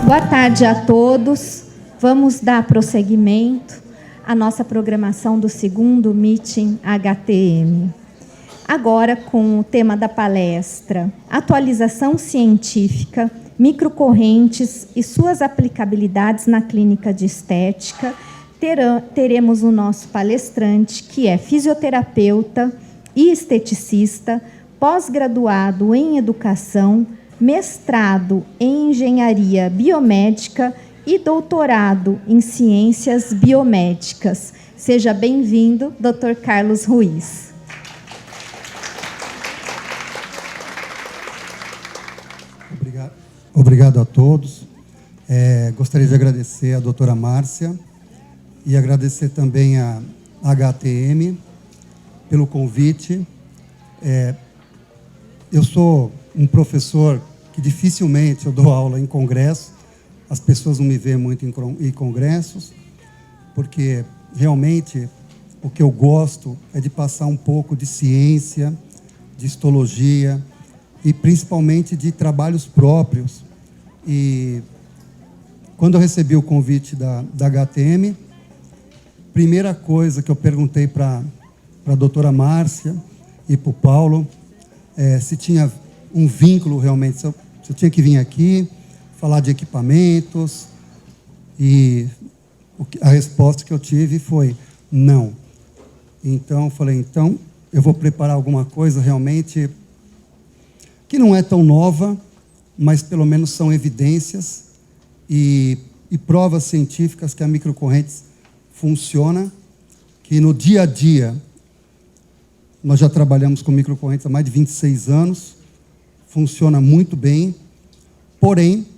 Boa tarde a todos. Vamos dar prosseguimento à nossa programação do segundo Meeting HTM. Agora com o tema da palestra, Atualização Científica, Microcorrentes e suas aplicabilidades na clínica de estética, teremos o nosso palestrante, que é fisioterapeuta e esteticista, pós-graduado em educação, mestrado em engenharia biomédica e doutorado em ciências biomédicas. Seja bem-vindo, Dr. Carlos Ruiz. Obrigado a todos. Gostaria de agradecer a doutora Márcia e agradecer também a HTM pelo convite. Eu sou um professor que dificilmente eu dou aula em congresso, as pessoas não me veem muito em congressos, porque realmente o que eu gosto é de passar um pouco de ciência, de histologia e principalmente de trabalhos próprios. E quando eu recebi o convite da HTM, primeira coisa que eu perguntei para a doutora Márcia e para o Paulo, se tinha um vínculo realmente, se eu tinha que vir aqui, falar de equipamentos, e a resposta que eu tive foi não. Então, eu falei, então, eu vou preparar alguma coisa realmente que não é tão nova, mas pelo menos são evidências e provas científicas que a microcorrentes funciona, que no dia a dia, nós já trabalhamos com microcorrentes há mais de 26 anos, funciona muito bem, porém,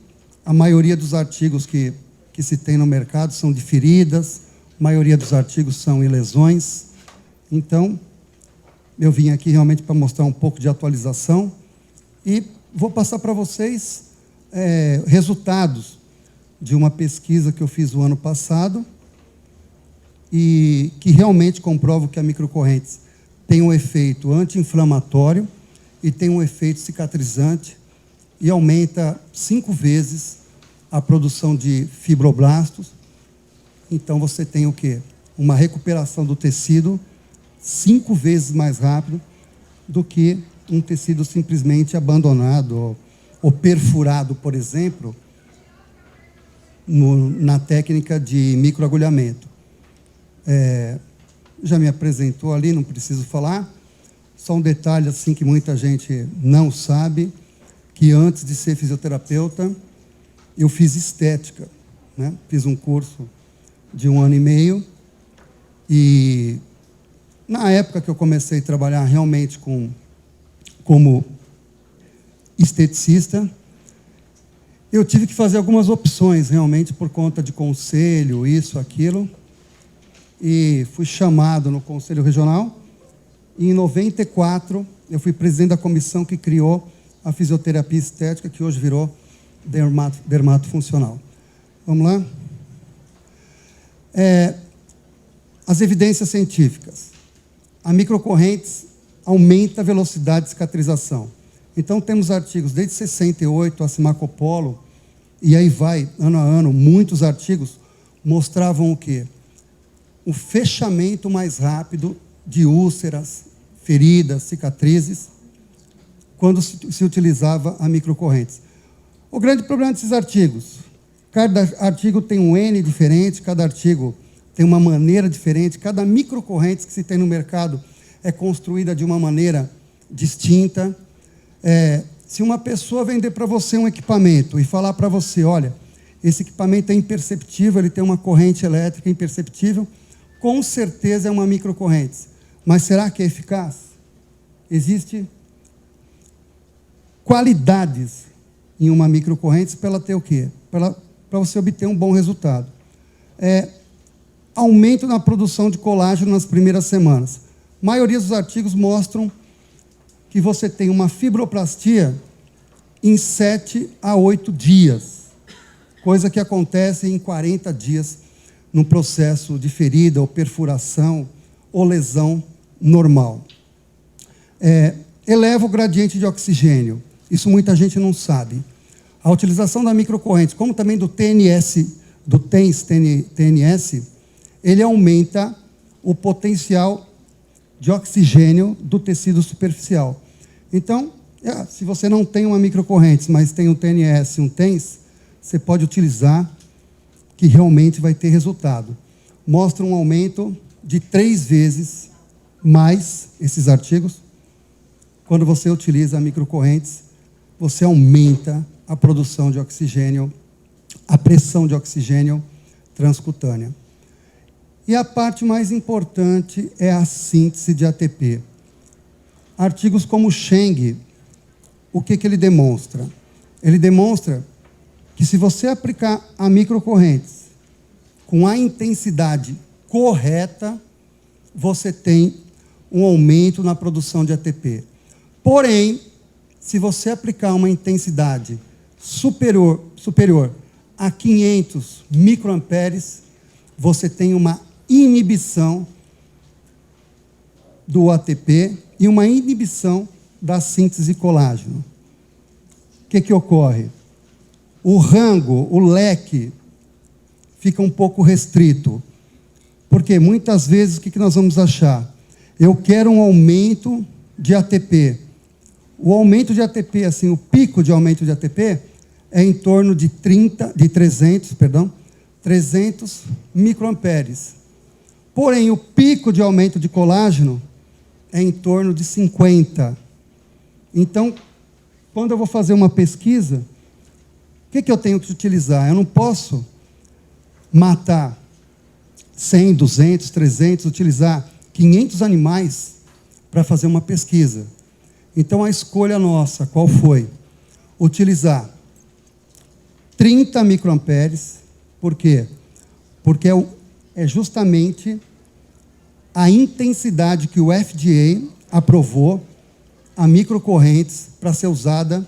a maioria dos artigos que se tem no mercado são de feridas, a maioria dos artigos são em lesões. Então, eu vim aqui realmente para mostrar um pouco de atualização e vou passar para vocês resultados de uma pesquisa que eu fiz o ano passado e que realmente comprova que a microcorrentes tem um efeito anti-inflamatório e tem um efeito cicatrizante e aumenta 5 vezes a produção de fibroblastos. Então, você tem o quê? Uma recuperação do tecido 5 vezes mais rápido do que um tecido simplesmente abandonado ou perfurado, por exemplo, na técnica de microagulhamento. Já me apresentou ali, não preciso falar. Só um detalhe assim que muita gente não sabe, que antes de ser fisioterapeuta, eu fiz estética, né? Fiz um curso de 1 ano e meio e na época que eu comecei a trabalhar realmente como esteticista, eu tive que fazer algumas opções realmente por conta de conselho, isso, aquilo, e fui chamado no Conselho Regional. E em 94, eu fui presidente da comissão que criou a fisioterapia estética, que hoje virou dermatofuncional. Vamos lá? As evidências científicas. A microcorrentes aumenta a velocidade de cicatrização. Então, temos artigos desde 68, a Marco Polo, e aí vai, ano a ano, muitos artigos mostravam o quê? O fechamento mais rápido de úlceras, feridas, cicatrizes, quando se utilizava a microcorrentes. O grande problema desses artigos, cada artigo tem um N diferente, cada artigo tem uma maneira diferente, cada microcorrente que se tem no mercado é construída de uma maneira distinta. Se uma pessoa vender para você um equipamento e falar para você, olha, esse equipamento é imperceptível, ele tem uma corrente elétrica imperceptível, com certeza é uma microcorrente. Mas será que é eficaz? Existem qualidades em uma microcorrente para ela ter o quê? Para você obter um bom resultado. Aumento na produção de colágeno nas primeiras semanas. A maioria dos artigos mostram que você tem uma fibroplastia em 7 a 8 dias, coisa que acontece em 40 dias no processo de ferida ou perfuração ou lesão normal. Eleva o gradiente de oxigênio. Isso muita gente não sabe. A utilização da microcorrente, como também do TNS, do TNS, ele aumenta o potencial de oxigênio do tecido superficial. Então, se você não tem uma microcorrente, mas tem um TNS e um TENS, você pode utilizar, que realmente vai ter resultado. Mostra um aumento de 3 vezes mais esses artigos. Quando você utiliza microcorrentes, você aumenta a produção de oxigênio, a pressão de oxigênio transcutânea. E a parte mais importante é a síntese de ATP. Artigos como o Cheng, o que ele demonstra? Ele demonstra que se você aplicar a microcorrentes com a intensidade correta, você tem um aumento na produção de ATP. Porém, se você aplicar uma intensidade superior a 500 microamperes, você tem uma inibição do ATP e uma inibição da síntese de colágeno. O que ocorre? O rango, o leque, fica um pouco restrito. Porque muitas vezes o que nós vamos achar? Eu quero um aumento de ATP. O aumento de ATP, assim, o pico de aumento de ATP é em torno de 300 microamperes. Porém, o pico de aumento de colágeno é em torno de 50. Então, quando eu vou fazer uma pesquisa, o que eu tenho que utilizar? Eu não posso matar 100, 200, 300, utilizar 500 animais para fazer uma pesquisa. Então, a escolha nossa, qual foi? Utilizar 30 microamperes. Por quê? Porque é justamente a intensidade que o FDA aprovou a microcorrentes para ser usada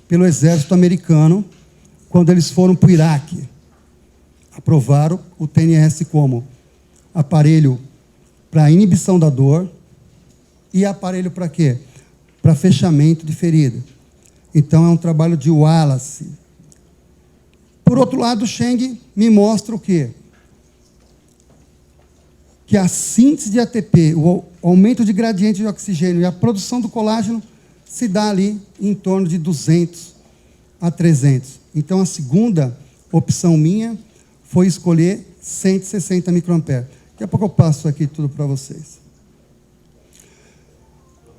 pelo exército americano quando eles foram para o Iraque. Aprovaram o TNS como aparelho para inibição da dor e aparelho para quê? Para fechamento de ferida. Então, é um trabalho de Wallace. Por outro lado, o Cheng me mostra o quê? Que a síntese de ATP, o aumento de gradiente de oxigênio e a produção do colágeno se dá ali em torno de 200 a 300. Então, a segunda opção minha foi escolher 160 microamperes. Daqui a pouco eu passo aqui tudo para vocês.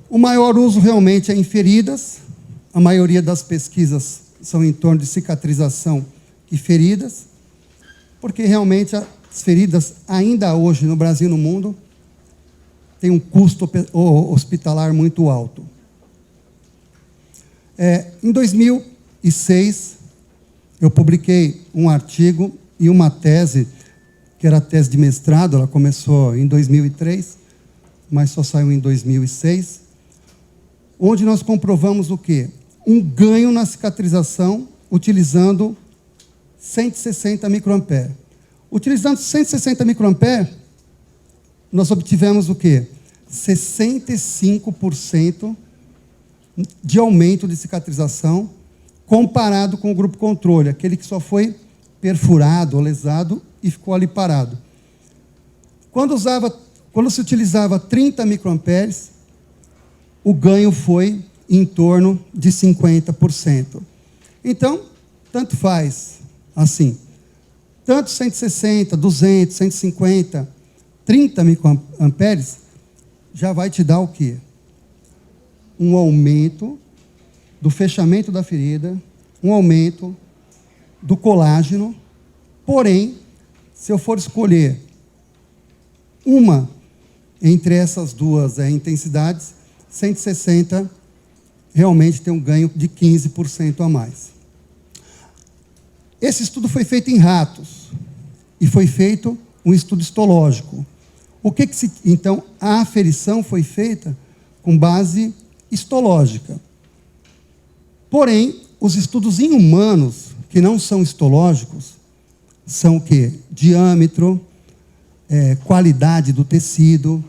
O maior uso realmente é em feridas. A maioria das pesquisas são em torno de cicatrização e feridas, porque realmente as feridas, ainda hoje no Brasil e no mundo, têm um custo hospitalar muito alto. Em 2006, eu publiquei um artigo e uma tese, que era a tese de mestrado, ela começou em 2003, mas só saiu em 2006, onde nós comprovamos o quê? Um ganho na cicatrização utilizando 160 microamperes. Utilizando 160 microamperes, nós obtivemos o quê? 65% de aumento de cicatrização comparado com o grupo controle, aquele que só foi perfurado ou lesado e ficou ali parado. Quando se utilizava 30 microamperes, o ganho foi em torno de 50%. Então, tanto faz, assim, tanto 160, 200, 150, 30 microamperes, já vai te dar o quê? Um aumento do fechamento da ferida, um aumento do colágeno. Porém, se eu for escolher uma entre essas duas intensidades, 160 realmente tem um ganho de 15% a mais. Esse estudo foi feito em ratos e foi feito um estudo histológico. Então, a aferição foi feita com base histológica. Porém, os estudos em humanos, que não são histológicos, são o quê? Diâmetro, qualidade do tecido,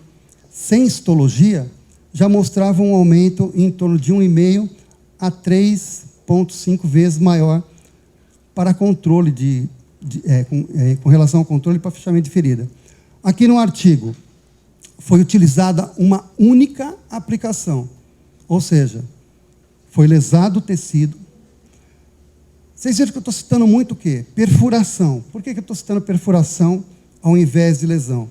sem histologia, já mostravam um aumento em torno de 1,5 a 3,5 vezes maior para controle com relação ao controle para fechamento de ferida. Aqui no artigo, foi utilizada uma única aplicação, ou seja, foi lesado o tecido. Vocês viram que eu estou citando muito o quê? Perfuração. Por que eu estou citando perfuração ao invés de lesão?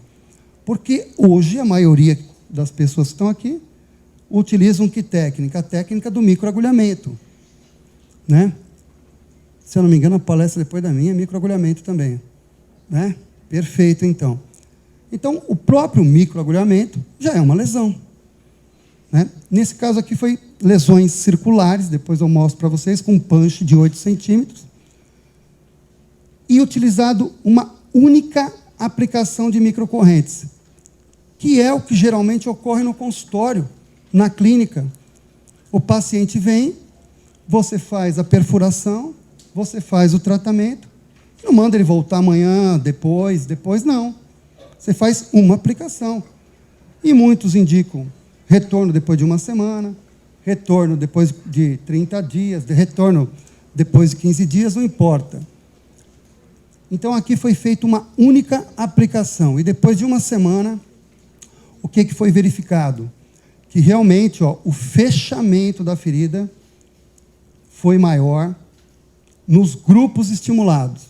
Porque hoje a maioria das pessoas que estão aqui utilizam que técnica? A técnica do microagulhamento, né? Se eu não me engano, a palestra depois da minha é microagulhamento também, né? Perfeito, então. Então, o próprio microagulhamento já é uma lesão, né? Nesse caso aqui foi lesões circulares, depois eu mostro para vocês, com um punch de 8 centímetros, e utilizado uma única aplicação de microcorrentes, que é o que geralmente ocorre no consultório, na clínica. O paciente vem, você faz a perfuração, você faz o tratamento, não manda ele voltar amanhã, depois não. Você faz uma aplicação. E muitos indicam retorno depois de uma semana, retorno depois de 30 dias, retorno depois de 15 dias, não importa. Então, aqui foi feita uma única aplicação. E depois de uma semana, o que foi verificado? Que realmente o fechamento da ferida foi maior nos grupos estimulados.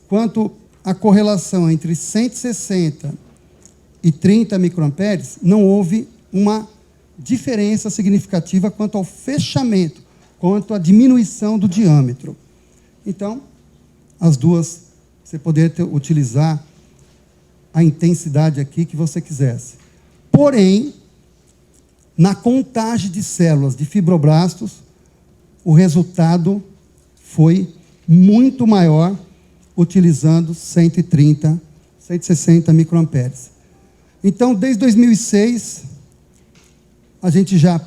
Quanto a correlação entre 160 e 30 microamperes, não houve uma diferença significativa quanto ao fechamento, quanto à diminuição do diâmetro. Então, as duas, você poderia utilizar a intensidade aqui que você quisesse. Porém, na contagem de células de fibroblastos, o resultado foi muito maior, utilizando 130, 160 microamperes. Então, desde 2006, a gente já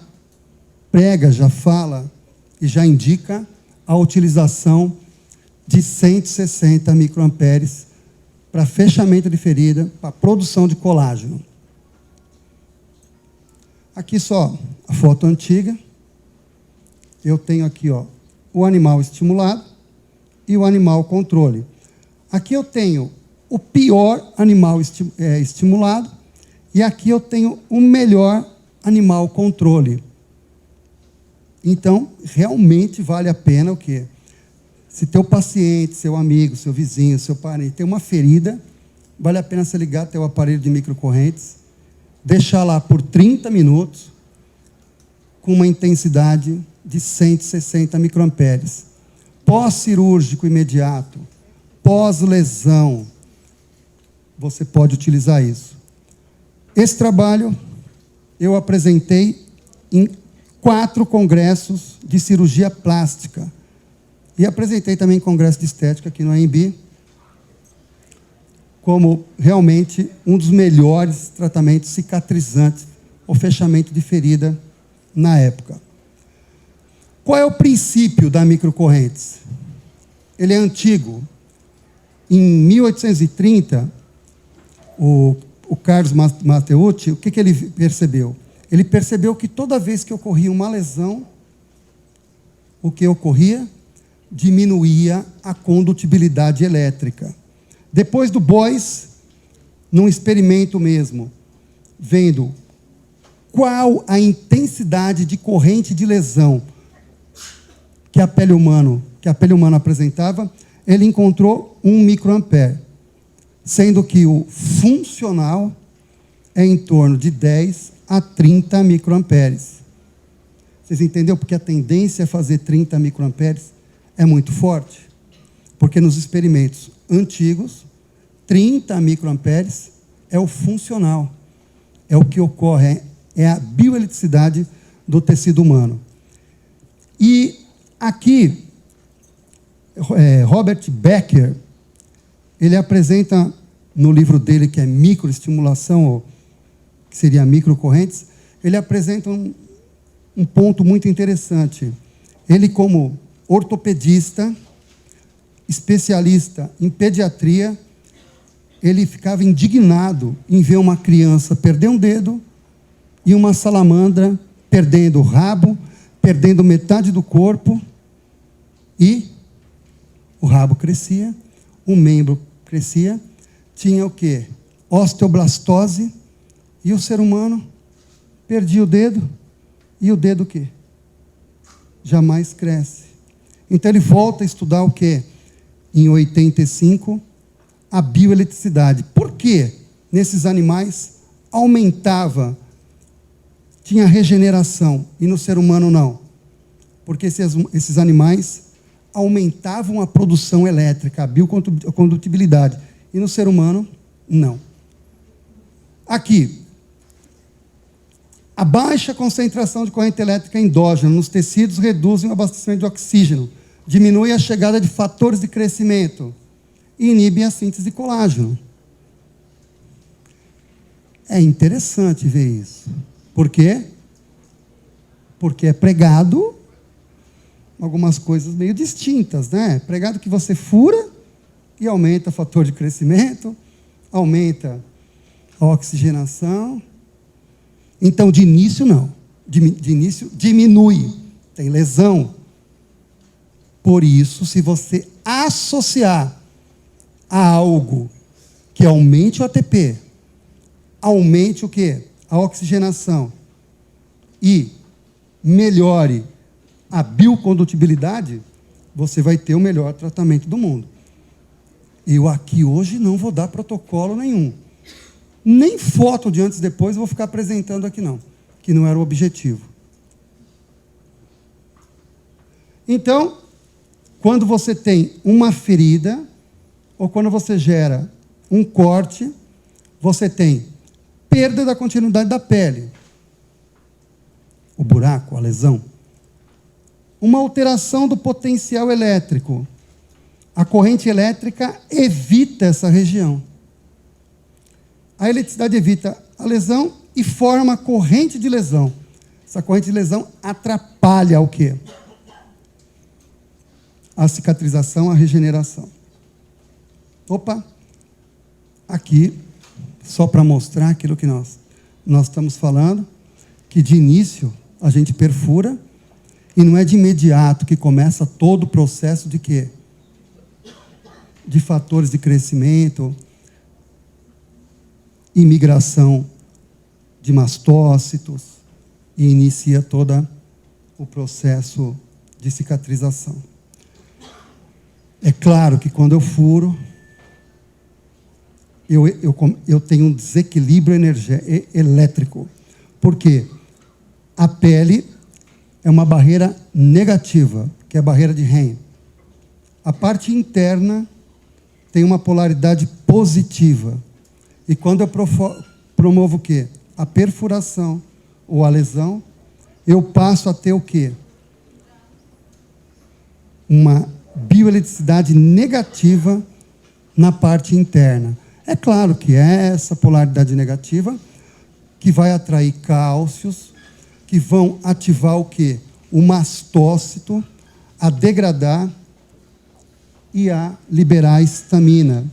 prega, já fala e já indica a utilização de 160 microamperes para fechamento de ferida, para produção de colágeno. Aqui só a foto antiga. Eu tenho aqui o animal estimulado e o animal controle. Aqui eu tenho o pior animal estimulado e aqui eu tenho o melhor animal controle. Então, realmente vale a pena o quê? Se teu paciente, seu amigo, seu vizinho, seu parente tem uma ferida, vale a pena você ligar teu aparelho de microcorrentes, deixar lá por 30 minutos, com uma intensidade de 160 microamperes. Pós-cirúrgico imediato, pós-lesão, você pode utilizar isso. Esse trabalho eu apresentei em 4 congressos de cirurgia plástica. E apresentei também em congresso de estética aqui no AMB, como realmente um dos melhores tratamentos cicatrizantes, ou fechamento de ferida na época. Qual é o princípio da microcorrentes? Ele é antigo. Em 1830, o Carlos Matteucci, o que ele percebeu? Ele percebeu que toda vez que ocorria uma lesão, o que ocorria? Diminuía a condutibilidade elétrica. Depois do Boyce, num experimento mesmo, vendo qual a intensidade de corrente de lesão que a pele humana apresentava, ele encontrou 1 microampere, sendo que o funcional é em torno de 10 a 30 microamperes. Vocês entenderam? Porque a tendência a fazer 30 microamperes é muito forte. Porque nos experimentos antigos, 30 microamperes é o funcional. É o que ocorre, é a bioeletricidade do tecido humano. E aqui, Robert Becker, ele apresenta no livro dele, que é Microestimulação, ou que seria microcorrentes, ele apresenta um ponto muito interessante. Ele, como ortopedista, especialista em pediatria, ele ficava indignado em ver uma criança perder um dedo e uma salamandra perdendo o rabo, perdendo metade do corpo E o rabo crescia, o membro crescia, tinha o quê? Osteoblastose, e o ser humano perdia o dedo, e o dedo o quê? Jamais cresce. Então ele volta a estudar o quê? Em 85, a bioeletricidade. Por que nesses animais aumentava, tinha regeneração, e no ser humano não? Porque esses animais aumentavam a produção elétrica, a biocondutibilidade, e no ser humano, não. Aqui, a baixa concentração de corrente elétrica endógena nos tecidos reduz o abastecimento de oxígeno, diminui a chegada de fatores de crescimento e inibe a síntese de colágeno. É interessante ver isso. Por quê? Porque é pregado algumas coisas meio distintas, né? Pregado que você fura e aumenta o fator de crescimento, aumenta a oxigenação. Então, de início, não. De início, diminui. Tem lesão. Por isso, se você associar a algo que aumente o ATP, aumente o quê? A oxigenação e melhore a biocondutibilidade, você vai ter o melhor tratamento do mundo. Eu aqui hoje não vou dar protocolo nenhum. Nem foto de antes e depois eu vou ficar apresentando aqui não, que não era o objetivo. Então, quando você tem uma ferida, ou quando você gera um corte, você tem perda da continuidade da pele, o buraco, a lesão, uma alteração do potencial elétrico. A corrente elétrica evita essa região. A eletricidade evita a lesão e forma corrente de lesão. Essa corrente de lesão atrapalha o quê? A cicatrização, a regeneração. Opa! Aqui, só para mostrar aquilo que nós estamos falando, que de início a gente perfura, e não é de imediato que começa todo o processo de quê? De fatores de crescimento, imigração de mastócitos, e inicia todo o processo de cicatrização. É claro que quando eu furo, eu tenho um desequilíbrio elétrico. Por quê? A pele é uma barreira negativa, que é a barreira de Henle. A parte interna tem uma polaridade positiva. E quando eu promovo o quê? A perfuração ou a lesão, eu passo a ter o quê? Uma bioeletricidade negativa na parte interna. É claro que é essa polaridade negativa que vai atrair cálcios, que vão ativar o quê? O mastócito a degradar e a liberar a histamina.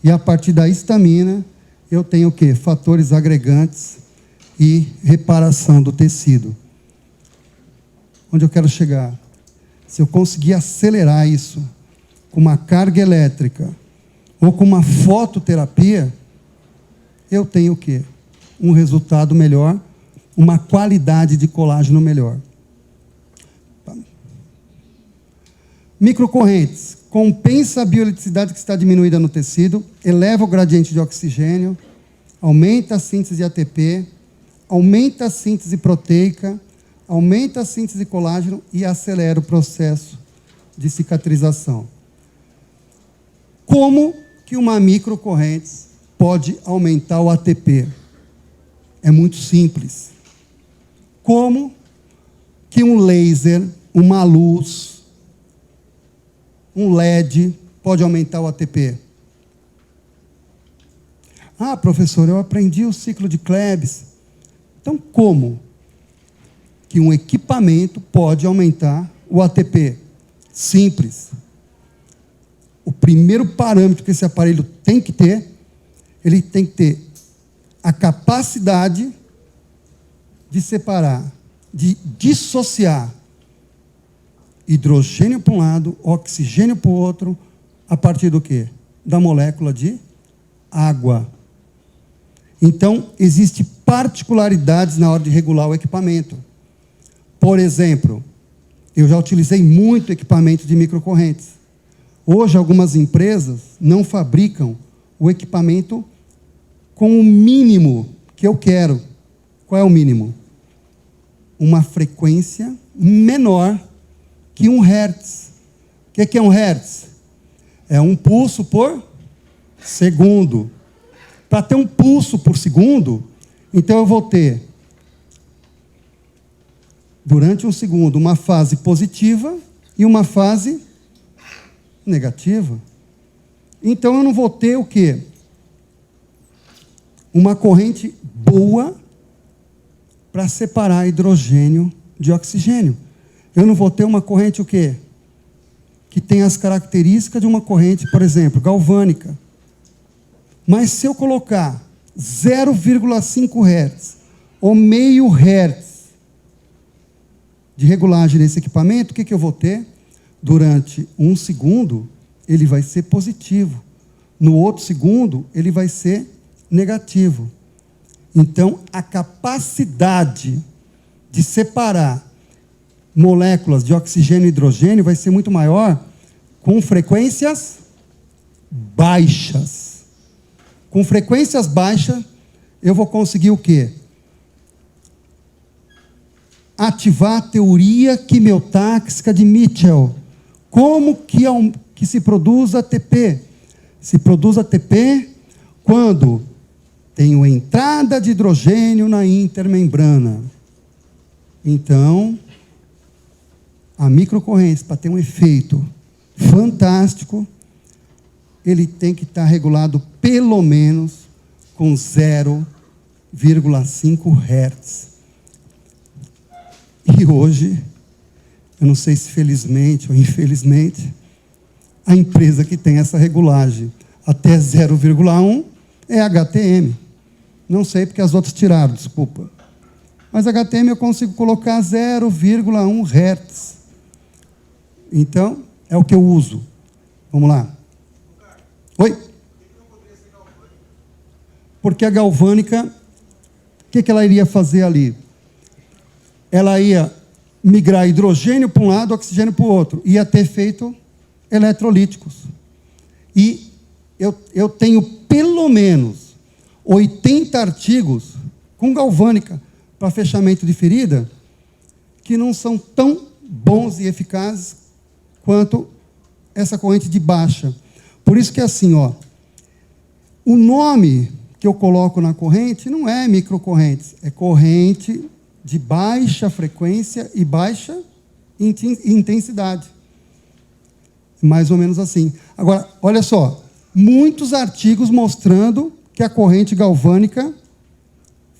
E a partir da histamina, eu tenho o quê? Fatores agregantes e reparação do tecido. Onde eu quero chegar? Se eu conseguir acelerar isso com uma carga elétrica ou com uma fototerapia, eu tenho o quê? Um resultado melhor, uma qualidade de colágeno melhor. Microcorrentes. Compensa a bioeletricidade que está diminuída no tecido, eleva o gradiente de oxigênio, aumenta a síntese de ATP, aumenta a síntese proteica, aumenta a síntese de colágeno e acelera o processo de cicatrização. Como que uma microcorrente pode aumentar o ATP? É muito simples. Como que um laser, uma luz, um LED pode aumentar o ATP? Ah, professor, eu aprendi o ciclo de Klebs. Então, como que um equipamento pode aumentar o ATP? Simples. O primeiro parâmetro que esse aparelho tem que ter, ele tem que ter a capacidade de separar, de dissociar hidrogênio para um lado, oxigênio para o outro, a partir do quê? Da molécula de água. Então, existem particularidades na hora de regular o equipamento. Por exemplo, eu já utilizei muito equipamento de microcorrentes. Hoje, algumas empresas não fabricam o equipamento com o mínimo que eu quero. Qual é o mínimo? Uma frequência menor que 1 Hz. O que é 1 Hz? É um pulso por segundo. Para ter um pulso por segundo, então eu vou ter, durante um segundo, uma fase positiva e uma fase negativa. Então eu não vou ter o quê? Uma corrente boa para separar hidrogênio de oxigênio. Eu não vou ter uma corrente o quê? Que tem as características de uma corrente, por exemplo, galvânica. Mas se eu colocar 0,5 Hz ou meio Hz de regulagem nesse equipamento, o que eu vou ter? Durante um segundo, ele vai ser positivo. No outro segundo, ele vai ser negativo. Então, a capacidade de separar moléculas de oxigênio e hidrogênio vai ser muito maior com frequências baixas. Com frequências baixas, eu vou conseguir o quê? Ativar a teoria quimiotáxica de Mitchell. Como que se produz ATP? Se produz ATP quando tenho entrada de hidrogênio na intermembrana. Então, a microcorrente, para ter um efeito fantástico, ele tem que estar regulado pelo menos com 0,5 Hz. E hoje, eu não sei se felizmente ou infelizmente, a empresa que tem essa regulagem até 0,1 é a HTM. Não sei porque as outras tiraram, desculpa. Mas a HTM eu consigo colocar 0,1 Hz. Então, é o que eu uso. Vamos lá. Oi? Porque a galvânica, o que ela iria fazer ali? Ela ia migrar hidrogênio para um lado, oxigênio para o outro. Ia ter efeito eletrolíticos. E eu tenho pelo menos 80 artigos com galvânica para fechamento de ferida que não são tão bons e eficazes quanto essa corrente de baixa. Por isso que é assim, ó, o nome que eu coloco na corrente não é microcorrentes, é corrente de baixa frequência e baixa intensidade. Mais ou menos assim. Agora, olha só, muitos artigos mostrando que a corrente galvânica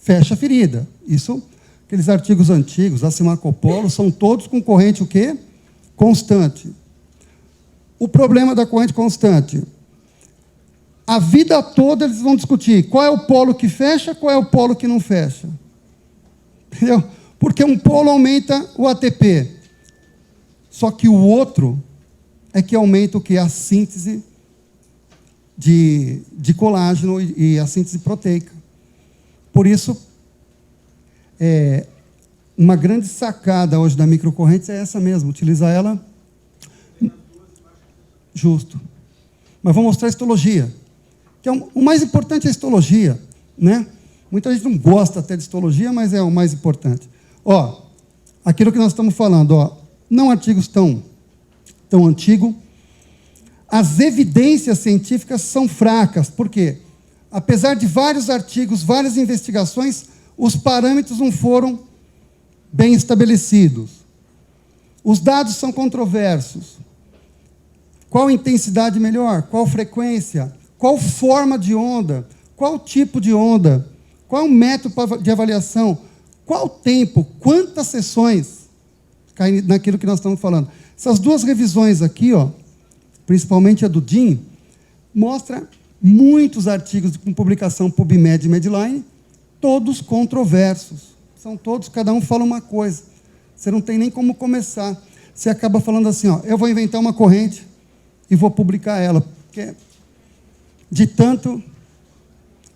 fecha a ferida. Isso, aqueles artigos antigos, a Marco Polo, são todos com corrente o quê? Constante. O problema da corrente constante, a vida toda eles vão discutir qual é o polo que fecha, qual é o polo que não fecha. Entendeu? Porque um polo aumenta o ATP, só que o outro é que aumenta o que? A síntese de colágeno e a síntese proteica. Por isso, uma grande sacada hoje da microcorrente é essa mesmo, utilizar ela justo. Mas vou mostrar a histologia, que o mais importante é a histologia, né? Muita gente não gosta até de histologia, mas é o mais importante. Ó, aquilo que nós estamos falando, ó, não artigos tão antigos, as evidências científicas são fracas. Por quê? Apesar de vários artigos, várias investigações, os parâmetros não foram bem estabelecidos. Os dados são controversos. Qual intensidade melhor? Qual frequência? Qual forma de onda? Qual tipo de onda? Qual o método de avaliação? Qual o tempo? Quantas sessões? Cai naquilo que nós estamos falando. Essas duas revisões aqui, ó, principalmente a do DIN, mostra muitos artigos com publicação PubMed e Medline, todos controversos. São todos, cada um fala uma coisa. Você não tem nem como começar. você acaba falando assim, ó, eu vou inventar uma corrente e vou publicar ela. Porque de tanto...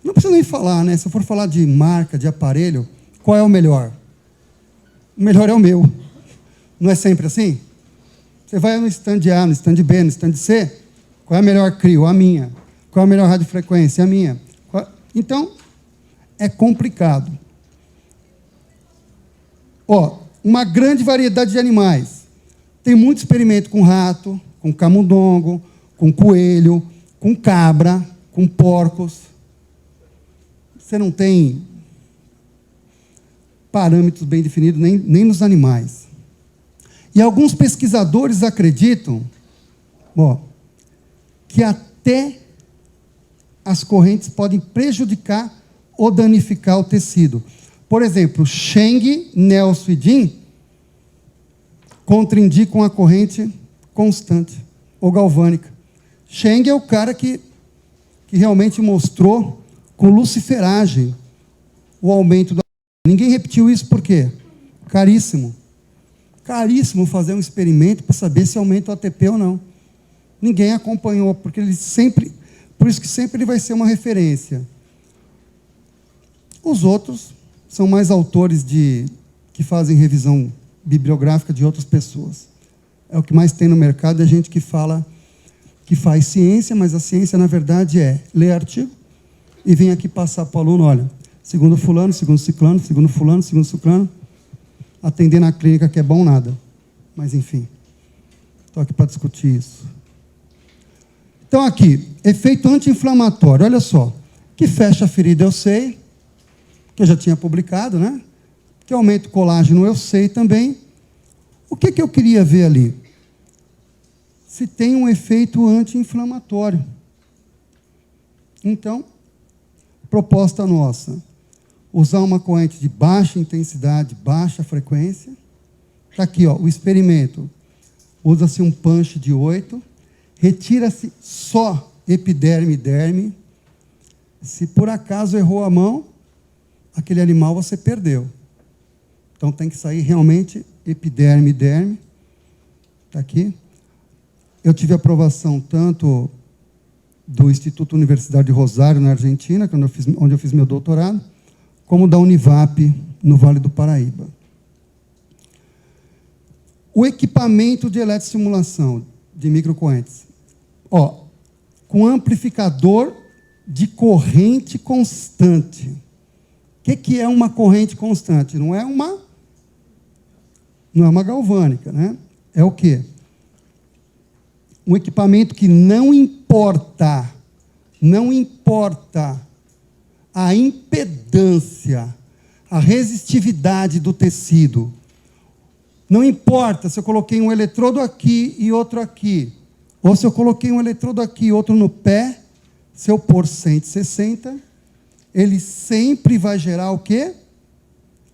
Não precisa nem falar, né? Se eu for falar de marca, de aparelho, qual é o melhor? O melhor é o meu. Não é sempre assim? Você vai no stand A, no stand B, no stand C, qual é a melhor CRIO? A minha. Qual é a melhor radiofrequência? A minha. Então, é complicado. Ó, uma grande variedade de animais. Tem muito experimento com rato, com camundongo, com coelho, com cabra, com porcos. Você não tem parâmetros bem definidos nem nos animais. E alguns pesquisadores acreditam, ó, que até as correntes podem prejudicar ou danificar o tecido. Por exemplo, Cheng, Nelson e Jin contraindicam a corrente constante ou galvânica. Cheng é o cara que realmente mostrou com luciferagem o aumento da... Ninguém repetiu isso por quê? Caríssimo. Caríssimo fazer um experimento para saber se aumenta o ATP ou não. Ninguém acompanhou, porque ele sempre... Por isso que sempre ele vai ser uma referência. Os outros são mais autores que fazem revisão bibliográfica de outras pessoas. É o que mais tem no mercado, é gente que fala, que faz ciência, mas a ciência, na verdade, é ler artigo e vem aqui passar para o aluno, olha, segundo fulano, segundo ciclano, segundo fulano, segundo ciclano, atender na clínica que é bom nada. Mas, enfim, estou aqui para discutir isso. Então, aqui, efeito anti-inflamatório, olha só, que fecha a ferida, eu sei, que eu já tinha publicado, né? Que aumenta o colágeno, eu sei também. O que eu queria ver ali? Se tem um efeito anti-inflamatório. Então, proposta nossa, usar uma corrente de baixa intensidade, baixa frequência. Está aqui, ó, o experimento. Usa-se um punch de 8, retira-se só epiderme e derme. Se por acaso errou a mão, aquele animal você perdeu. Então tem que sair realmente epiderme e derme. Está aqui. Eu tive aprovação tanto do Instituto Universidade de Rosário, na Argentina, onde eu fiz meu doutorado, como da Univap, no Vale do Paraíba. O equipamento de eletroestimulação de microcorrentes. Ó, com amplificador de corrente constante. O que é uma corrente constante? Não é uma galvânica, né? É o quê? Um equipamento que não importa a impedância, a resistividade do tecido. Não importa se eu coloquei um eletrodo aqui e outro aqui, ou se eu coloquei um eletrodo aqui e outro no pé, se eu pôr 160, ele sempre vai gerar o quê?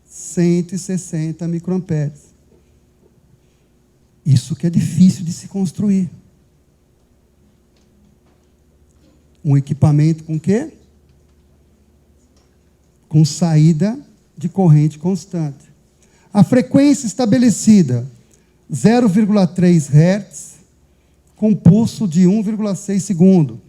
160 microamperes. Isso que é difícil de se construir. Um equipamento com quê? Com saída de corrente constante. A frequência estabelecida, 0,3 Hz, com pulso de 1,6 segundo.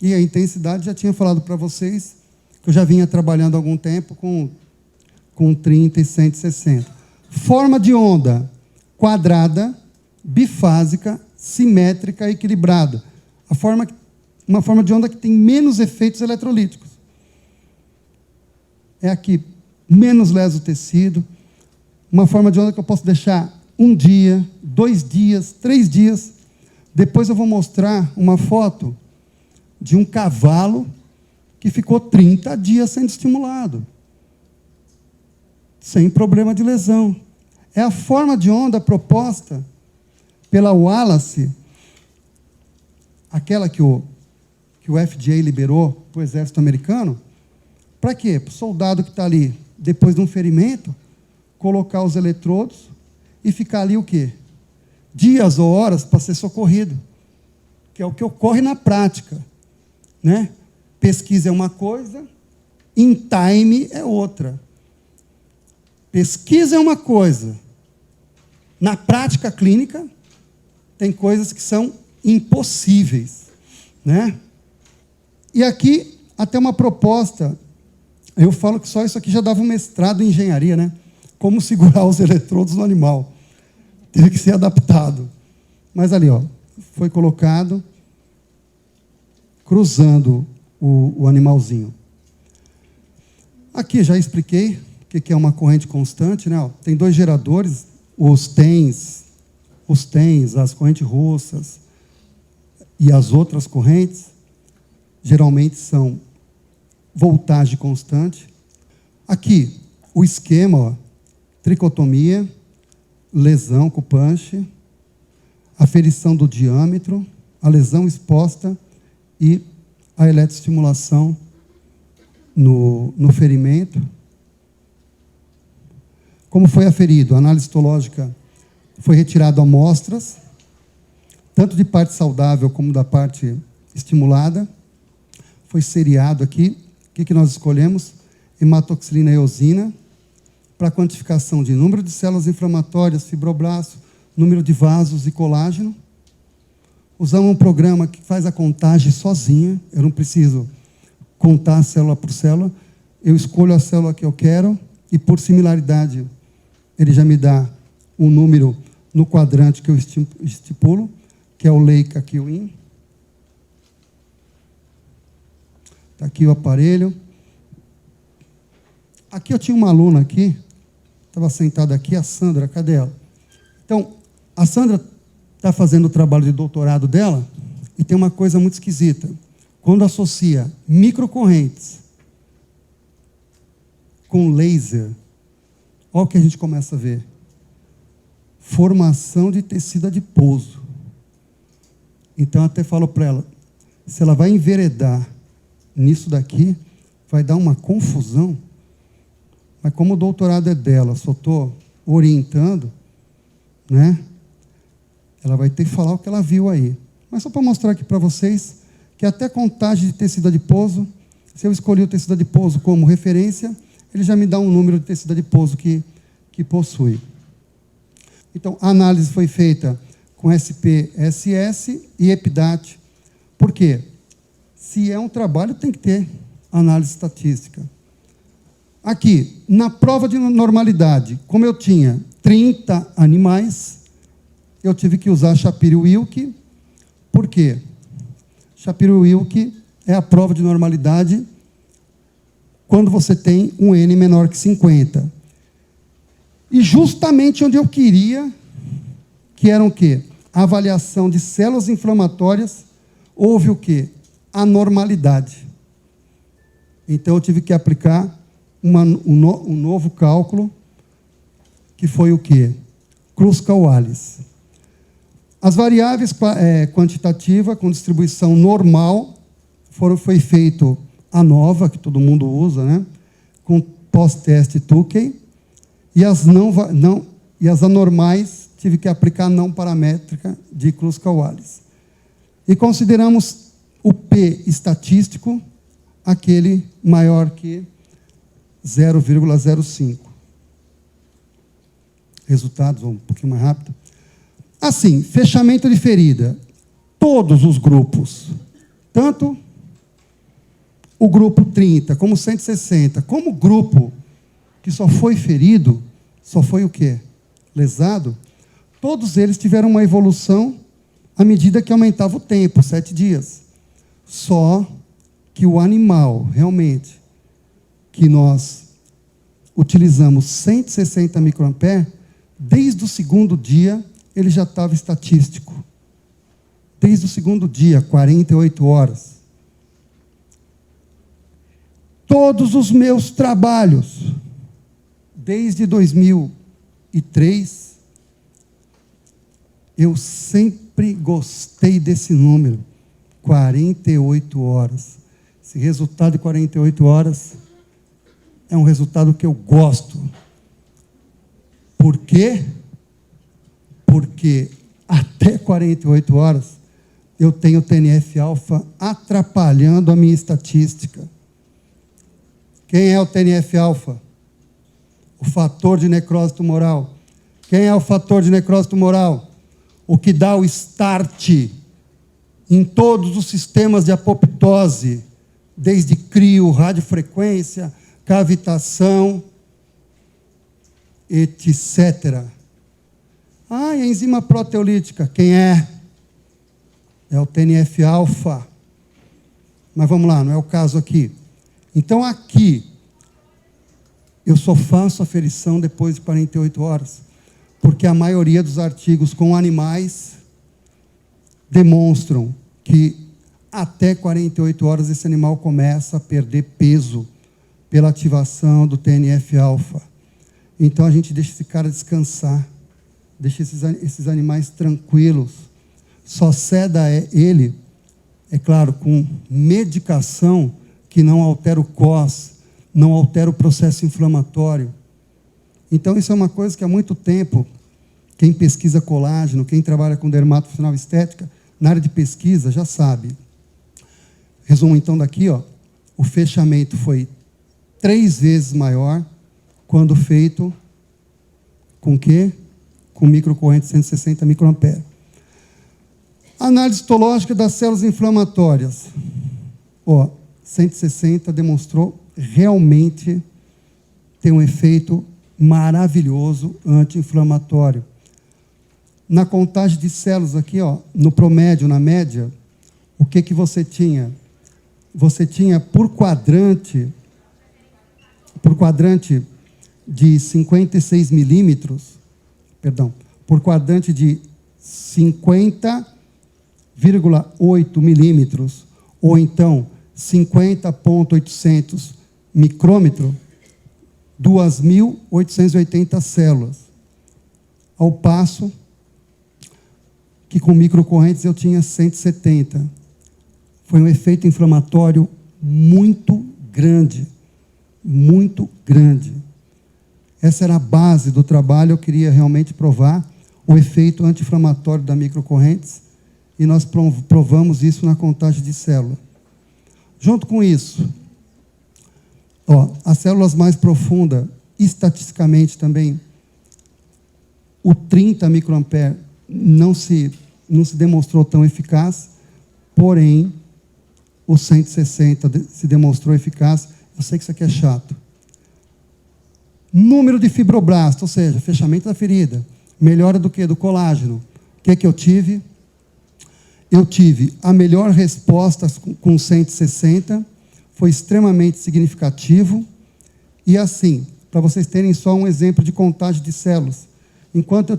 E a intensidade, já tinha falado para vocês, que eu já vinha trabalhando há algum tempo com 30 e 160. Forma de onda, quadrada, bifásica, simétrica e equilibrada. Uma forma de onda que tem menos efeitos eletrolíticos. É aqui, menos lesa o tecido. Uma forma de onda que eu posso deixar 1 dia, 2 dias, 3 dias. Depois eu vou mostrar uma foto de um cavalo que ficou 30 dias sendo estimulado, sem problema de lesão. É a forma de onda proposta pela Wallace, aquela que o FDA liberou para o exército americano. Para quê? Para o soldado que está ali, depois de um ferimento, colocar os eletrodos e ficar ali o quê? Dias ou horas para ser socorrido, que é o que ocorre na prática, né? Pesquisa é uma coisa, in time é outra. Pesquisa é uma coisa, Na prática clínica, tem coisas que são impossíveis, né? E aqui, até uma proposta, eu falo que só isso aqui já dava um mestrado em engenharia, né? Como segurar os eletrodos no animal. Teve que ser adaptado. Mas ali, ó, foi colocado, cruzando o animalzinho. Aqui já expliquei o que é uma corrente constante, né? Ó, tem 2 geradores, os TENS, as correntes russas e as outras correntes, geralmente são voltagem constante. Aqui, o esquema, ó, tricotomia, lesão com punch, aferição do diâmetro, a lesão exposta e a eletroestimulação no ferimento. Como foi aferido? A análise histológica foi retirado amostras, tanto de parte saudável como da parte estimulada. Foi seriado aqui. O que nós escolhemos? Hematoxilina e eosina, para quantificação de número de células inflamatórias, fibroblasto, número de vasos e colágeno. Usamos um programa que faz a contagem sozinha. Eu não preciso contar célula por célula. Eu escolho a célula que eu quero e, por similaridade, ele já me dá um número no quadrante que eu estipulo, que é o Leica QIN. Está aqui o aparelho. Aqui eu tinha uma aluna aqui, estava sentada aqui, a Sandra, cadê ela? Então, a Sandra está fazendo o trabalho de doutorado dela e tem uma coisa muito esquisita. Quando associa microcorrentes com laser, olha o que a gente começa a ver. Formação de tecido adiposo. Então, eu até falo para ela, se ela vai enveredar nisso daqui, vai dar uma confusão. Mas como o doutorado é dela, só estou orientando, né? Ela vai ter que falar o que ela viu aí. Mas só para mostrar aqui para vocês que até contagem de tecido adiposo, se eu escolhi o tecido adiposo como referência, ele já me dá um número de tecido adiposo que possui. Então, a análise foi feita com SPSS e EPDAT. Por quê? Se é um trabalho, tem que ter análise estatística. Aqui, na prova de normalidade, como eu tinha 30 animais, eu tive que usar Shapiro-Wilk. Por quê? Shapiro-Wilk é a prova de normalidade quando você tem um N menor que 50. E justamente onde eu queria, que era o quê? A avaliação de células inflamatórias, houve o quê? Anormalidade. Então, eu tive que aplicar um novo cálculo, que foi o quê? Kruskal-Wallis. As variáveis quantitativas com distribuição normal foi feito a nova, que todo mundo usa, né? Com pós-teste Tukey, e as anormais tive que aplicar a não paramétrica de Kruskal-Wallis. E consideramos o P estatístico, aquele maior que 0,05. Resultados, vamos um pouquinho mais rápido. Assim, fechamento de ferida. Todos os grupos, tanto o grupo 30 como 160, como o grupo que só foi ferido, só foi o quê? Lesado, todos eles tiveram uma evolução à medida que aumentava o tempo, 7 dias. Só que o animal, realmente, que nós utilizamos 160 microamperes, desde o segundo dia, ele já estava estatístico. Desde o segundo dia, 48 horas. Todos os meus trabalhos, desde 2003, eu sempre gostei desse número, 48 horas. Esse resultado de 48 horas é um resultado que eu gosto. Por quê? Porque até 48 horas eu tenho TNF-alfa atrapalhando a minha estatística. Quem é o TNF-alfa? O fator de necrose tumoral, Quem é o fator de necrose tumoral? O que dá o start em todos os sistemas de apoptose, desde crio, radiofrequência, cavitação, etc. E a enzima proteolítica, quem é? É o TNF-alfa. Mas vamos lá, não é o caso aqui. Então, aqui, eu só faço aferição depois de 48 horas, porque a maioria dos artigos com animais demonstram que até 48 horas esse animal começa a perder peso pela ativação do TNF-alfa. Então, a gente deixa esse cara descansar, deixa esses animais tranquilos, só ceda ele, é claro, com medicação que não altera o COS, não altera o processo inflamatório. Então, isso é uma coisa que há muito tempo, quem pesquisa colágeno, quem trabalha com dermatofuncional estética, na área de pesquisa, já sabe. Resumo, então, daqui, o fechamento foi 3 vezes maior quando feito com quê? Com microcorrente 160 microamperes. Análise histológica das células inflamatórias. 160 demonstrou realmente ter um efeito maravilhoso anti-inflamatório. Na contagem de células aqui, no promédio, na média, o que você tinha? Você tinha por quadrante de 56 milímetros, por quadrante de 50,8 milímetros, ou então 50,800 micrômetro, 2.880 células. Ao passo que com microcorrentes eu tinha 170. Foi um efeito inflamatório muito grande, muito grande. Essa era a base do trabalho, eu queria realmente provar o efeito anti-inflamatório da microcorrentes, e nós provamos isso na contagem de célula. Junto com isso, as células mais profundas, estatisticamente também, o 30 microampere não se demonstrou tão eficaz, porém, o 160 se demonstrou eficaz. Eu sei que isso aqui é chato. Número de fibroblastos, ou seja, fechamento da ferida, melhora do que? Do colágeno. O que eu tive? Eu tive a melhor resposta com 160, foi extremamente significativo, e assim, para vocês terem só um exemplo de contagem de células, enquanto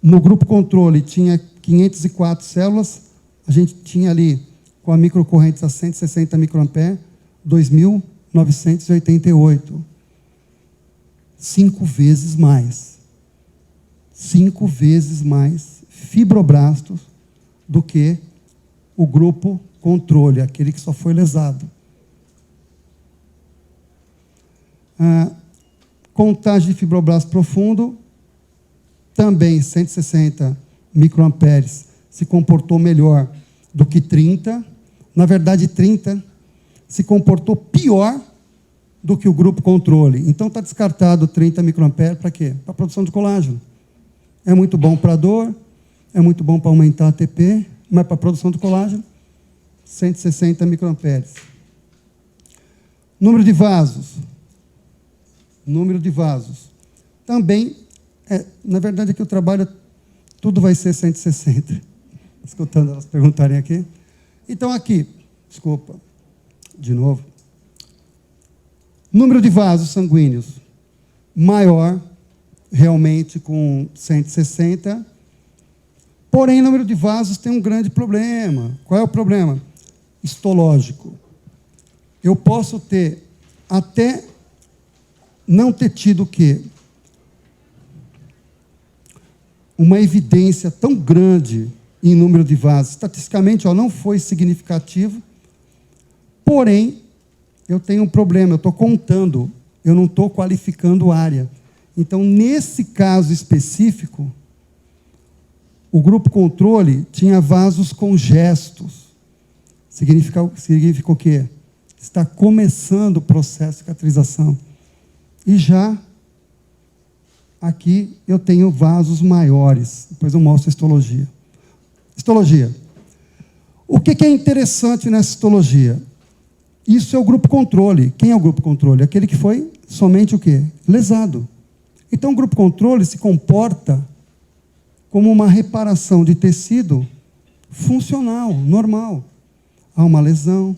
no grupo controle tinha 504 células, a gente tinha ali, com a microcorrente a 160 microampere, 2.988. 5 vezes mais. 5 vezes mais fibroblastos do que o grupo controle, aquele que só foi lesado. Contagem de fibroblasto profundo, também 160 microamperes, se comportou melhor do que 30. Na verdade, 30 se comportou pior do que o grupo controle. Então, está descartado 30 microamperes para quê? Para a produção de colágeno. É muito bom para a dor, é muito bom para aumentar a ATP, mas para a produção de colágeno, 160 microamperes. Número de vasos. Número de vasos. Também, na verdade, aqui o trabalho, tudo vai ser 160. Escutando elas perguntarem aqui. Então, aqui, desculpa, de novo. Número de vasos sanguíneos maior, realmente, com 160. Porém, o número de vasos tem um grande problema. Qual é o problema? Histológico. Eu posso ter, até não ter tido o quê? Uma evidência tão grande em número de vasos. Estatisticamente, não foi significativo, porém, eu tenho um problema, eu estou contando, eu não estou qualificando área. Então, nesse caso específico, o grupo controle tinha vasos congestos. Significa o quê? Está começando o processo de cicatrização. E já aqui eu tenho vasos maiores. Depois eu mostro a histologia. Histologia. O que é interessante nessa histologia? Isso é o grupo controle. Quem é o grupo controle? Aquele que foi somente o quê? Lesado. Então, o grupo controle se comporta como uma reparação de tecido funcional, normal. Há uma lesão,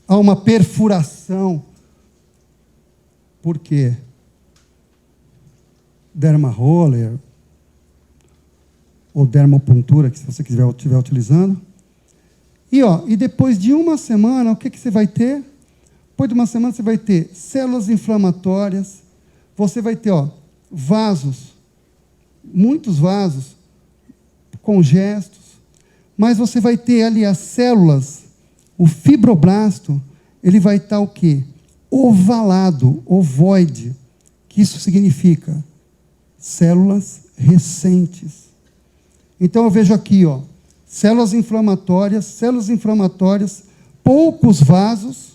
há uma perfuração. Por quê? Derma roller ou dermopuntura, que se você estiver utilizando. E depois de uma semana, o que você vai ter? Depois de uma semana, você vai ter células inflamatórias, você vai ter vasos, muitos vasos congestos, mas você vai ter ali as células, o fibroblasto, ele vai estar o quê? Ovalado, ovoide, que isso significa células recentes. Então eu vejo aqui, células inflamatórias, poucos vasos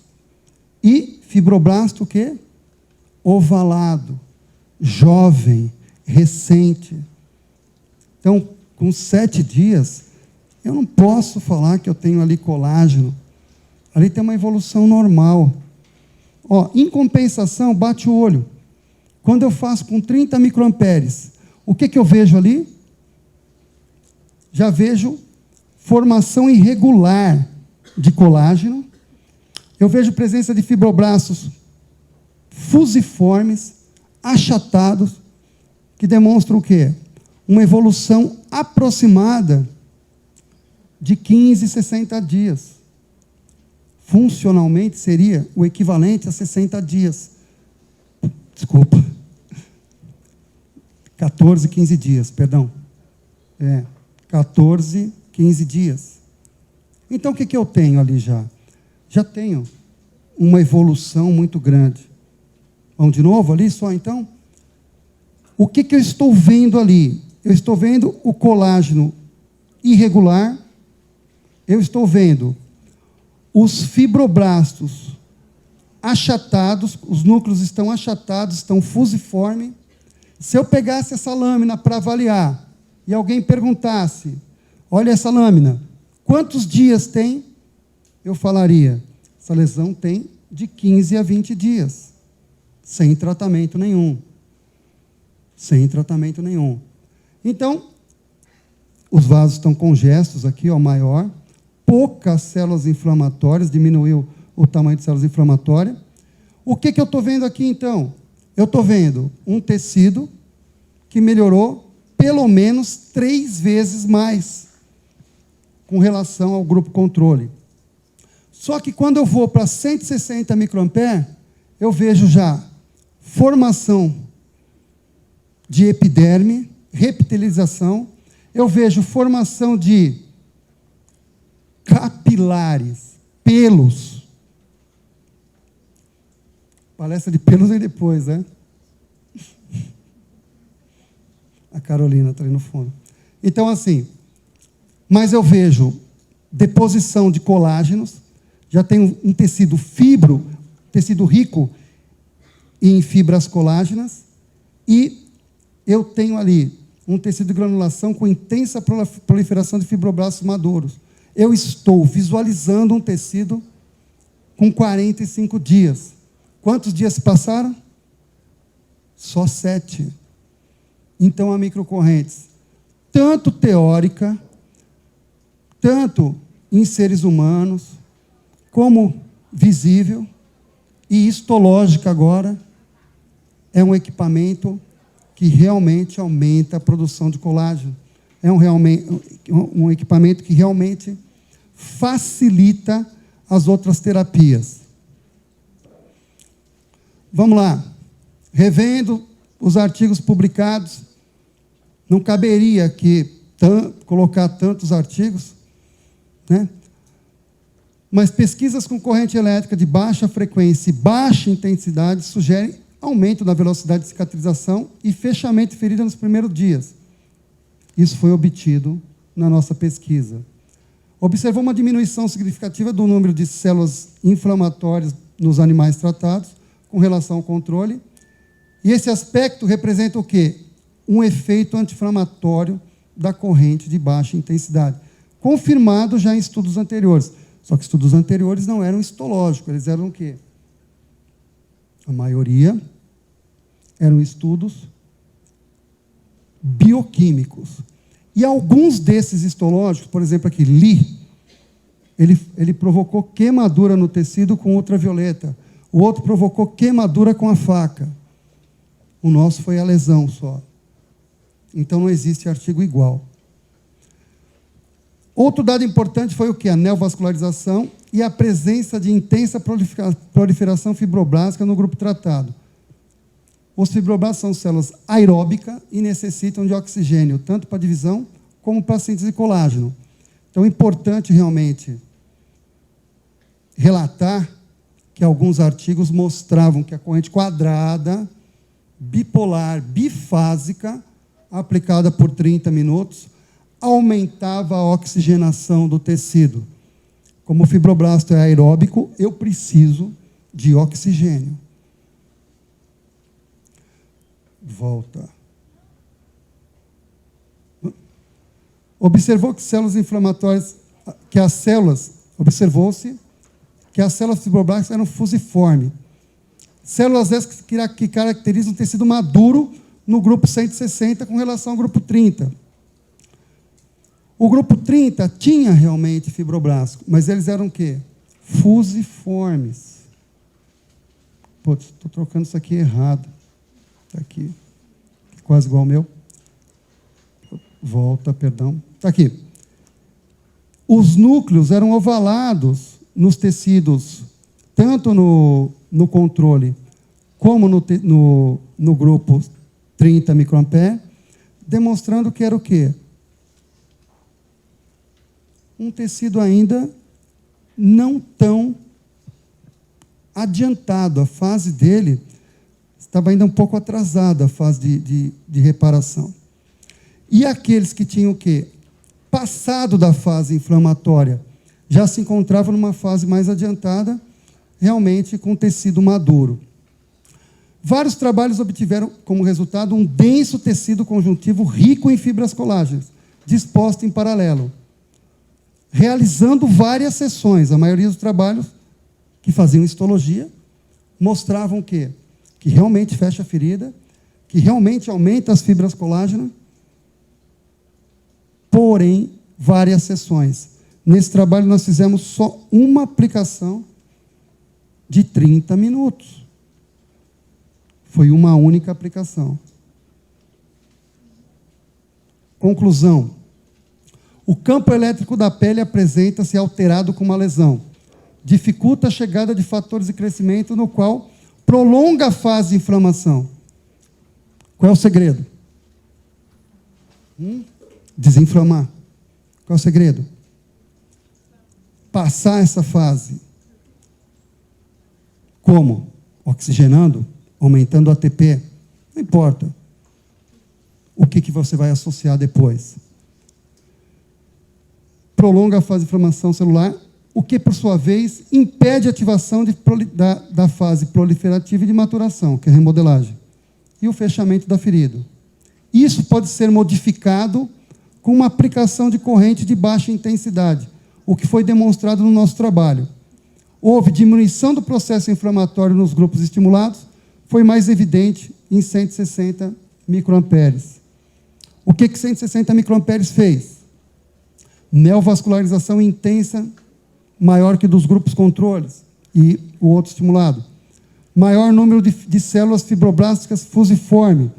e fibroblasto o quê? Ovalado, jovem, recente. Então, com 7 dias, eu não posso falar que eu tenho ali colágeno. Ali tem uma evolução normal. Em compensação, bate o olho. Quando eu faço com 30 microamperes, o que eu vejo ali? Já vejo formação irregular de colágeno. Eu vejo presença de fibroblastos fusiformes, achatados, que demonstram o quê? Uma evolução aproximada de 15, 60 dias. Funcionalmente seria o equivalente a 60 dias. Desculpa. 14, 15 dias, perdão. 14, 15 dias. Então, o que eu tenho ali já? Já tenho uma evolução muito grande. Vamos de novo ali só, então? O que eu estou vendo ali? Eu estou vendo o colágeno irregular, eu estou vendo os fibroblastos achatados, os núcleos estão achatados, estão fusiformes. Se eu pegasse essa lâmina para avaliar, e alguém perguntasse, olha essa lâmina, quantos dias tem? Eu falaria, essa lesão tem de 15 a 20 dias, sem tratamento nenhum. Sem tratamento nenhum. Então, os vasos estão congestos aqui, maior, poucas células inflamatórias, diminuiu o tamanho de células inflamatórias. O que eu estou vendo aqui, então? Eu estou vendo um tecido que melhorou pelo menos 3 vezes mais com relação ao grupo controle. Só que quando eu vou para 160 microamperes, eu vejo já formação de epiderme, reptilização, eu vejo formação de capilares, pelos. Palestra de pelos vem depois, né? A Carolina está ali no fundo. Então, assim, mas eu vejo deposição de colágenos, já tem um tecido tecido rico em fibras colágenas, e eu tenho ali um tecido de granulação com intensa proliferação de fibroblastos maduros. Eu estou visualizando um tecido com 45 dias. Quantos dias se passaram? Só 7. Então, a microcorrentes, tanto teórica, tanto em seres humanos, como visível, e histológica agora, é um equipamento que realmente aumenta a produção de colágeno. É um equipamento que realmente facilita as outras terapias. Vamos lá. Revendo os artigos publicados, não caberia aqui colocar tantos artigos, né? Mas pesquisas com corrente elétrica de baixa frequência e baixa intensidade sugerem aumento da velocidade de cicatrização e fechamento de ferida nos primeiros dias. Isso foi obtido na nossa pesquisa. Observou uma diminuição significativa do número de células inflamatórias nos animais tratados com relação ao controle. E esse aspecto representa o quê? um efeito anti-inflamatório da corrente de baixa intensidade, confirmado já em estudos anteriores. Só que estudos anteriores não eram histológicos, eles eram o quê? A maioria eram estudos bioquímicos. E alguns desses histológicos, por exemplo, aqui, Lee, ele provocou queimadura no tecido com ultravioleta. O outro provocou queimadura com a faca. O nosso foi a lesão só. Então, não existe artigo igual. Outro dado importante foi o quê? A neovascularização e a presença de intensa proliferação fibroblástica no grupo tratado. Os fibroblastos são células aeróbicas e necessitam de oxigênio, tanto para divisão como para síntese de colágeno. Então, é importante realmente relatar que alguns artigos mostravam que a corrente quadrada, bipolar, bifásica, aplicada por 30 minutos, aumentava a oxigenação do tecido. Como o fibroblasto é aeróbico, eu preciso de oxigênio. Volta. Observou-se que as células fibroblásticas eram fusiformes. Células essas que caracterizam o tecido maduro no grupo 160 com relação ao grupo 30. O grupo 30 tinha realmente fibroblasto, mas eles eram o quê? Fusiformes. Putz, estou trocando isso aqui errado. Está aqui. Quase igual ao meu. Volta, perdão. Está aqui. Os núcleos eram ovalados nos tecidos, tanto no controle como no grupo 30 microampere, demonstrando que era o quê? Um tecido ainda não tão adiantado. A fase dele estava ainda um pouco atrasada, a fase de reparação. E aqueles que tinham o quê? Passado da fase inflamatória, já se encontravam numa fase mais adiantada, realmente com tecido maduro. Vários trabalhos obtiveram como resultado um denso tecido conjuntivo rico em fibras colágenas, disposto em paralelo, realizando várias sessões. A maioria dos trabalhos que faziam histologia mostravam o quê? Que realmente fecha a ferida, que realmente aumenta as fibras colágenas, porém, várias sessões. Nesse trabalho, nós fizemos só uma aplicação de 30 minutos. Foi uma única aplicação. Conclusão. O campo elétrico da pele apresenta-se alterado com uma lesão. Dificulta a chegada de fatores de crescimento, no qual prolonga a fase de inflamação. Qual é o segredo? Desinflamar. Qual é o segredo? Passar essa fase. Como? Oxigenando, aumentando o ATP. Não importa. O que você vai associar depois? Prolonga a fase de inflamação celular, o que, por sua vez, impede a ativação da fase proliferativa e de maturação, que é a remodelagem, e o fechamento da ferida. Isso pode ser modificado com uma aplicação de corrente de baixa intensidade, o que foi demonstrado no nosso trabalho. Houve diminuição do processo inflamatório nos grupos estimulados, foi mais evidente em 160 microamperes. O que 160 microamperes fez? Neovascularização intensa, maior que dos grupos controles e o outro estimulado. Maior número de células fibroblásticas fusiforme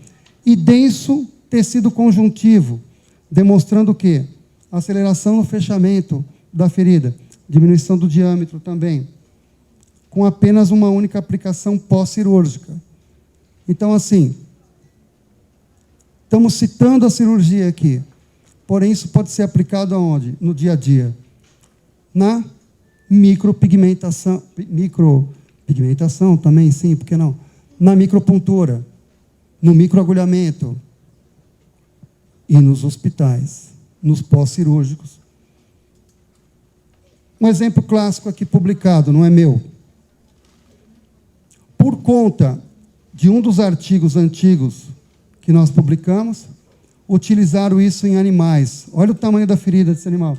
e denso tecido conjuntivo, demonstrando o quê? Aceleração no fechamento da ferida, diminuição do diâmetro também, com apenas uma única aplicação pós-cirúrgica. Então, assim, estamos citando a cirurgia aqui, porém isso pode ser aplicado aonde? No dia a dia. Na micropigmentação também, sim, por que não? Na micropuntura, no microagulhamento e nos hospitais, nos pós-cirúrgicos. Um exemplo clássico aqui publicado, não é meu. Por conta de um dos artigos antigos que nós publicamos, utilizaram isso em animais. Olha o tamanho da ferida desse animal.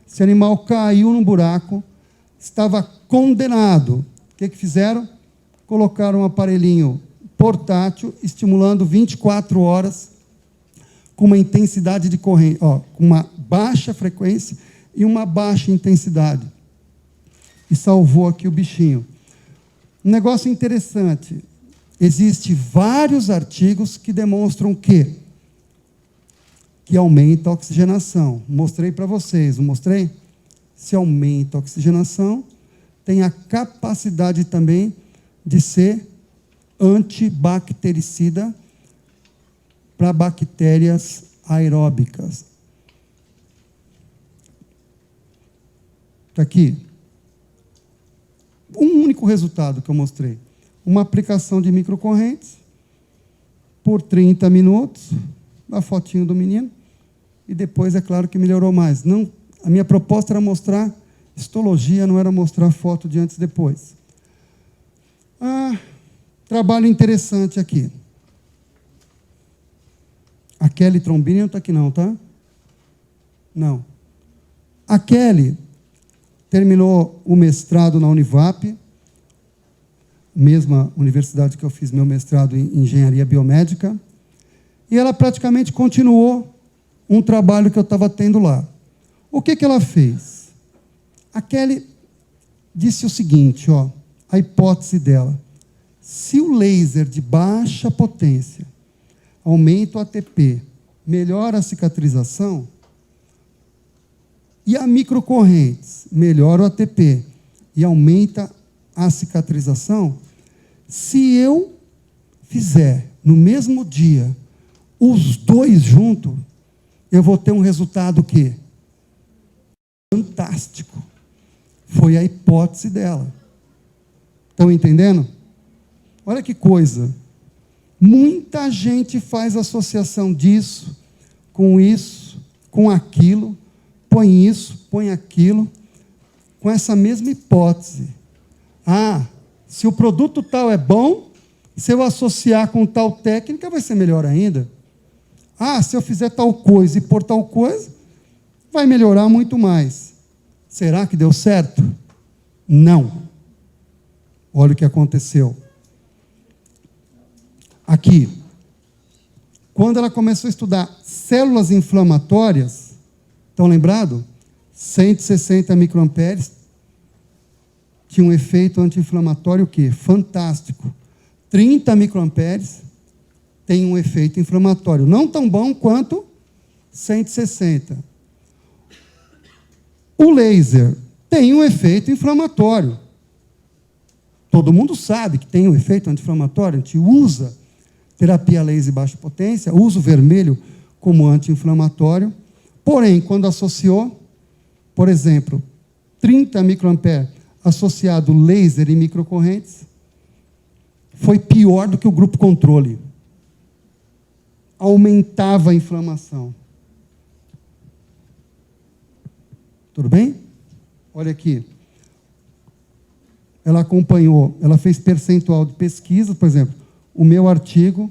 Esse animal caiu num buraco, estava condenado. O que fizeram? Colocaram um aparelhinho portátil, estimulando 24 horas, com uma intensidade de corrente, com uma baixa frequência e uma baixa intensidade. E salvou aqui o bichinho. Um negócio interessante. Existem vários artigos que demonstram que aumenta a oxigenação. Mostrei para vocês, não mostrei? Se aumenta a oxigenação, tem a capacidade também de ser antibactericida para bactérias aeróbicas. Está aqui. Um único resultado que eu mostrei. Uma aplicação de microcorrentes por 30 minutos, a fotinho do menino, e depois, é claro, que melhorou mais. Não, a minha proposta era mostrar histologia, não era mostrar foto de antes e depois. Trabalho interessante aqui. A Kelly Trombini não está aqui não, tá? Não. A Kelly terminou o mestrado na Univap, mesma universidade que eu fiz meu mestrado em engenharia biomédica, e ela praticamente continuou um trabalho que eu estava tendo lá. O que ela fez? A Kelly disse o seguinte, a hipótese dela. Se o laser de baixa potência aumenta o ATP, melhora a cicatrização, e a microcorrentes melhora o ATP e aumenta a cicatrização, se eu fizer no mesmo dia os dois juntos, eu vou ter um resultado que fantástico. Foi a hipótese dela. Estão entendendo? Olha que coisa. Muita gente faz associação disso, com aquilo, põe isso, põe aquilo, com essa mesma hipótese. Se o produto tal é bom, se eu associar com tal técnica, vai ser melhor ainda. Se eu fizer tal coisa e pôr tal coisa, vai melhorar muito mais. Será que deu certo? Não. Olha o que aconteceu. Aqui, quando ela começou a estudar células inflamatórias, estão lembrados? 160 microamperes, tinha um efeito anti-inflamatório o quê? Fantástico. 30 microamperes tem um efeito inflamatório, não tão bom quanto 160. O laser tem um efeito inflamatório. Todo mundo sabe que tem um efeito anti-inflamatório, a gente usa terapia laser de baixa potência, usa o vermelho como anti-inflamatório, porém, quando associou, por exemplo, 30 microamperes associado laser e microcorrentes, foi pior do que o grupo controle. Aumentava a inflamação. Tudo bem? Olha aqui. Ela acompanhou, ela fez percentual de pesquisa, por exemplo, o meu artigo,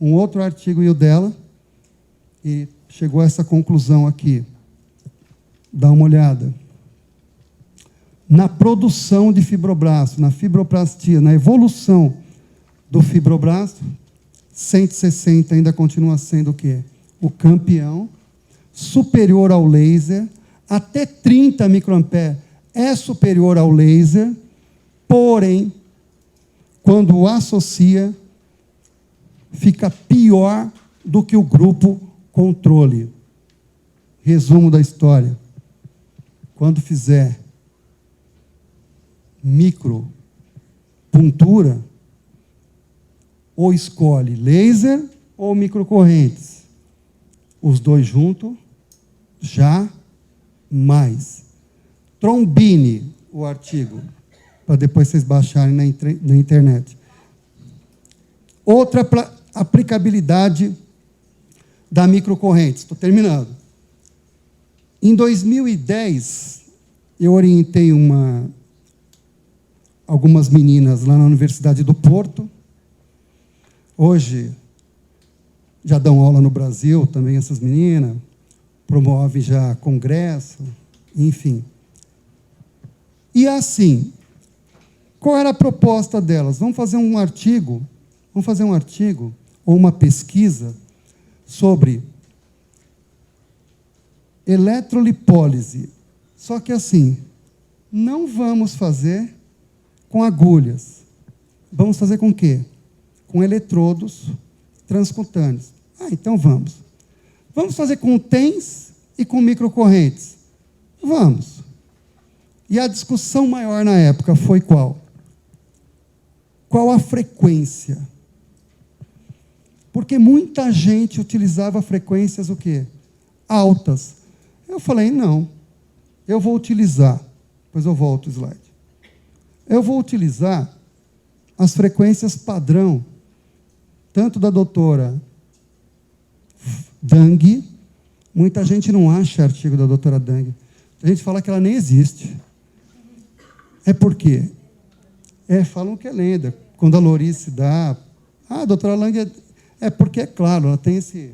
um outro artigo e o dela, e chegou a essa conclusão aqui. Dá uma olhada. Na produção de fibroblasto, na fibroplastia, na evolução do fibroblasto, 160 ainda continua sendo o quê? O campeão, superior ao laser, até 30 microamperes é superior ao laser, porém, quando o associa, fica pior do que o grupo controle. Resumo da história. Quando fizer micropuntura, ou escolhe laser ou microcorrentes. Os dois juntos, jamais. Trombini, o artigo, para depois vocês baixarem na internet. Outra aplicabilidade da microcorrente. Estou terminando. Em 2010, eu orientei algumas meninas lá na Universidade do Porto. Hoje, já dão aula no Brasil, também essas meninas, promovem já congresso, enfim. E assim, qual era a proposta delas? Vamos fazer um artigo ou uma pesquisa sobre eletrolipólise. Só que assim, não vamos fazer com agulhas. Vamos fazer com o quê? Com eletrodos transcutâneos. Então vamos. Vamos fazer com TENS e com microcorrentes. Vamos. E a discussão maior na época foi qual? Qual a frequência? Porque muita gente utilizava frequências o quê? Altas. Eu falei, não, eu vou utilizar, depois eu volto o slide. Eu vou utilizar as frequências padrão, tanto da doutora Dang, muita gente não acha artigo da doutora Dang, a gente fala que ela nem existe. É por quê? Falam que é lenda. Quando a Lorice dá, a doutora Lang porque, é claro, ela tem esse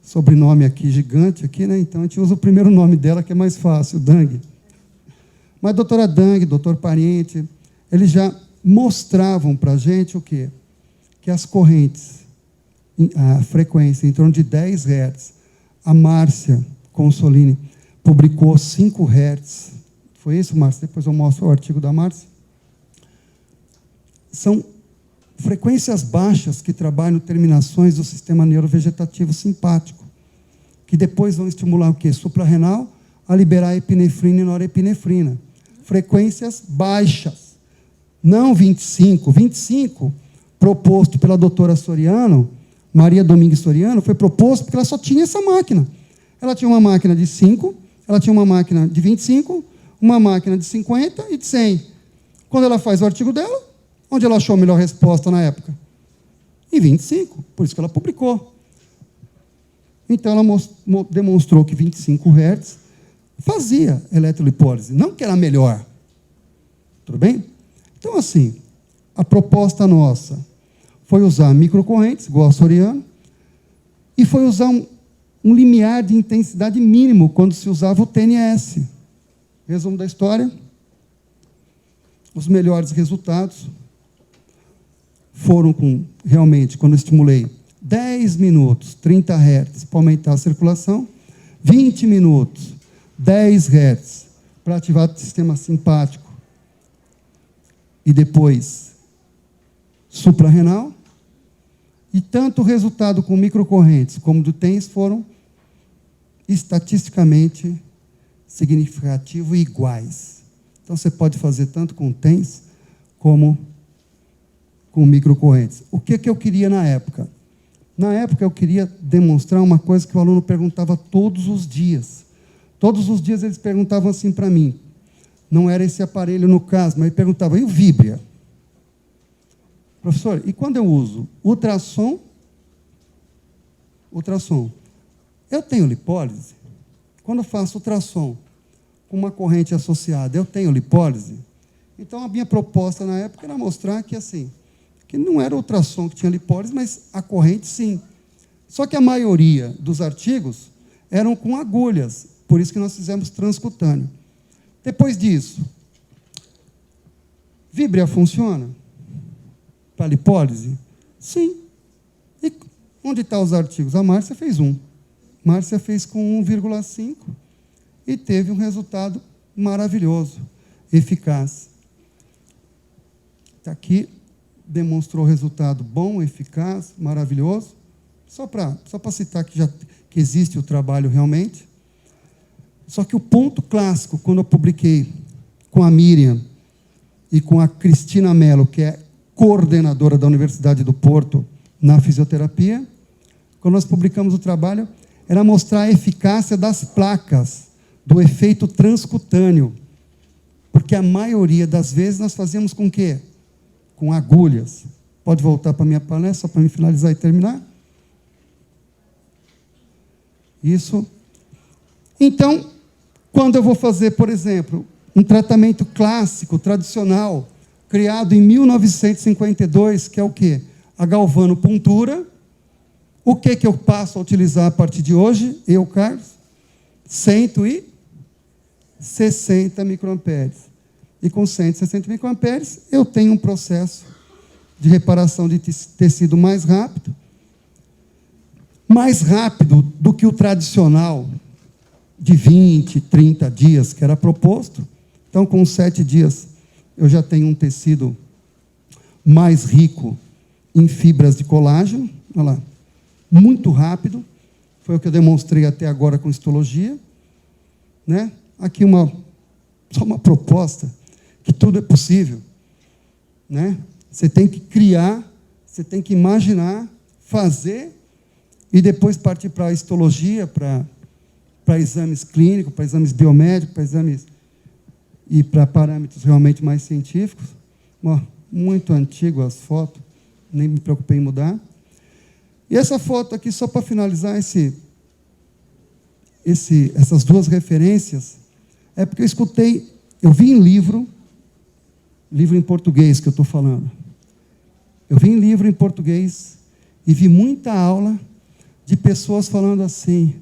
sobrenome aqui, gigante, aqui, né? Então a gente usa o primeiro nome dela, que é mais fácil, Dang. Mas a doutora Dang, doutor Pariente, eles já mostravam para a gente o quê? Que as correntes, a frequência em torno de 10 Hz, a Márcia Consolini publicou 5 Hz. Foi isso, Márcia? Depois eu mostro o artigo da Márcia. São frequências baixas que trabalham terminações do sistema neurovegetativo simpático, que depois vão estimular o quê? Suprarrenal a liberar epinefrina e norepinefrina. Frequências baixas. Não 25. 25, proposto pela doutora Soriano, Maria Domingues Soriano, foi proposto porque ela só tinha essa máquina. Ela tinha uma máquina de 5, ela tinha uma máquina de 25, uma máquina de 50 e de 100. Quando ela faz o artigo dela, onde ela achou a melhor resposta na época? Em 25, por isso que ela publicou. Então, ela demonstrou que 25 Hz fazia eletrolipólise, não que era melhor. Tudo bem? Então, assim, a proposta nossa foi usar microcorrentes, igual a Soriano, e foi usar um limiar de intensidade mínimo quando se usava o TNS. Resumo da história. Os melhores resultados foram realmente, quando eu estimulei 10 minutos, 30 Hz, para aumentar a circulação, 20 minutos, 10 Hz, para ativar o sistema simpático, e depois suprarrenal, e tanto o resultado com microcorrentes como do TENS foram estatisticamente significativos e iguais. Então, você pode fazer tanto com TENS como com microcorrentes. O que eu queria na época? Na época, eu queria demonstrar uma coisa que o aluno perguntava todos os dias. Todos os dias eles perguntavam assim para mim. Não era esse aparelho no caso, mas ele perguntava, e o Vibria? Professor, e quando eu uso ultrassom? Eu tenho lipólise? Quando eu faço ultrassom com uma corrente associada, eu tenho lipólise? Então, a minha proposta na época era mostrar que, assim, que não era o ultrassom que tinha lipólise, mas a corrente, sim. Só que a maioria dos artigos eram com agulhas, por isso que nós fizemos transcutâneo. Depois disso, Vibria funciona para lipólise? Sim. E onde estão os artigos? A Márcia fez um. Márcia fez com 1,5 e teve um resultado maravilhoso, eficaz. Está aqui, demonstrou resultado bom, eficaz, maravilhoso. Só para citar que existe o trabalho realmente. Só que o ponto clássico, quando eu publiquei com a Miriam e com a Cristina Mello, que é coordenadora da Universidade do Porto na fisioterapia, quando nós publicamos o trabalho, era mostrar a eficácia das placas, do efeito transcutâneo. Porque a maioria das vezes nós fazíamos com o quê? Com agulhas. Pode voltar para a minha palestra, só para me finalizar e terminar? Isso. Então, quando eu vou fazer, por exemplo, um tratamento clássico, tradicional, criado em 1952, que é o quê? A galvanopuntura, O que eu passo a utilizar a partir de hoje? Eu, Carlos, 160 microamperes. E com 160 microamperes, eu tenho um processo de reparação de tecido mais rápido do que o tradicional de 20, 30 dias que era proposto. Então, com 7 dias, eu já tenho um tecido mais rico em fibras de colágeno. Olha lá, muito rápido. Foi o que eu demonstrei até agora com histologia. Né? Aqui só uma proposta, que tudo é possível. Né? Você tem que criar, você tem que imaginar, fazer, e depois partir para a histologia, para exames clínicos, para exames biomédicos, para exames e para parâmetros realmente mais científicos. Muito antigo as fotos, nem me preocupei em mudar. E essa foto aqui, só para finalizar essas duas referências, é porque eu vi em livro em português que eu estou falando. Eu vi em livro em português e vi muita aula de pessoas falando assim: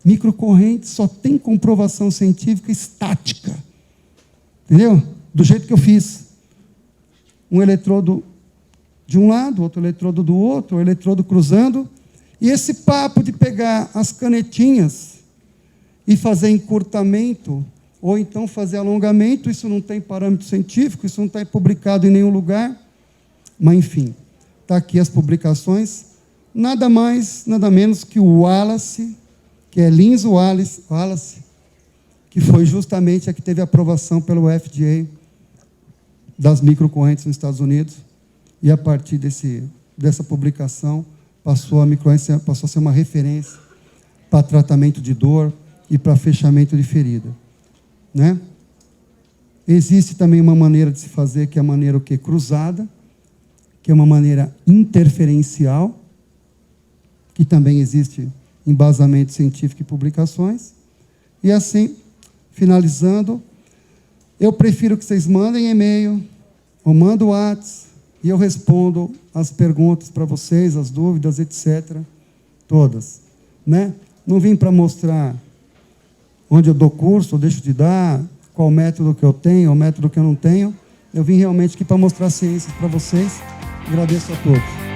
microcorrente só tem comprovação científica estática. Entendeu? Do jeito que eu fiz. Um eletrodo de um lado, outro eletrodo do outro, o eletrodo cruzando. E esse papo de pegar as canetinhas e fazer encurtamento, ou então fazer alongamento, isso não tem parâmetro científico, isso não está publicado em nenhum lugar. Mas, enfim, está aqui as publicações. Nada mais, nada menos que o Wallace, que é Linz Wallace, que foi justamente a que teve aprovação pelo FDA das microcorrentes nos Estados Unidos, e a partir dessa publicação passou a ser uma referência para tratamento de dor e para fechamento de ferida. Né? Existe também uma maneira de se fazer, que é a maneira cruzada, que é uma maneira interferencial, que também existe embasamento científico e publicações. E assim, finalizando, eu prefiro que vocês mandem e-mail, ou mandem WhatsApp, e eu respondo as perguntas para vocês, as dúvidas, etc. Todas. Né? Não vim para mostrar onde eu dou curso, ou deixo de dar, qual método que eu tenho, ou método que eu não tenho. Eu vim realmente aqui para mostrar ciências para vocês. Agradeço a todos.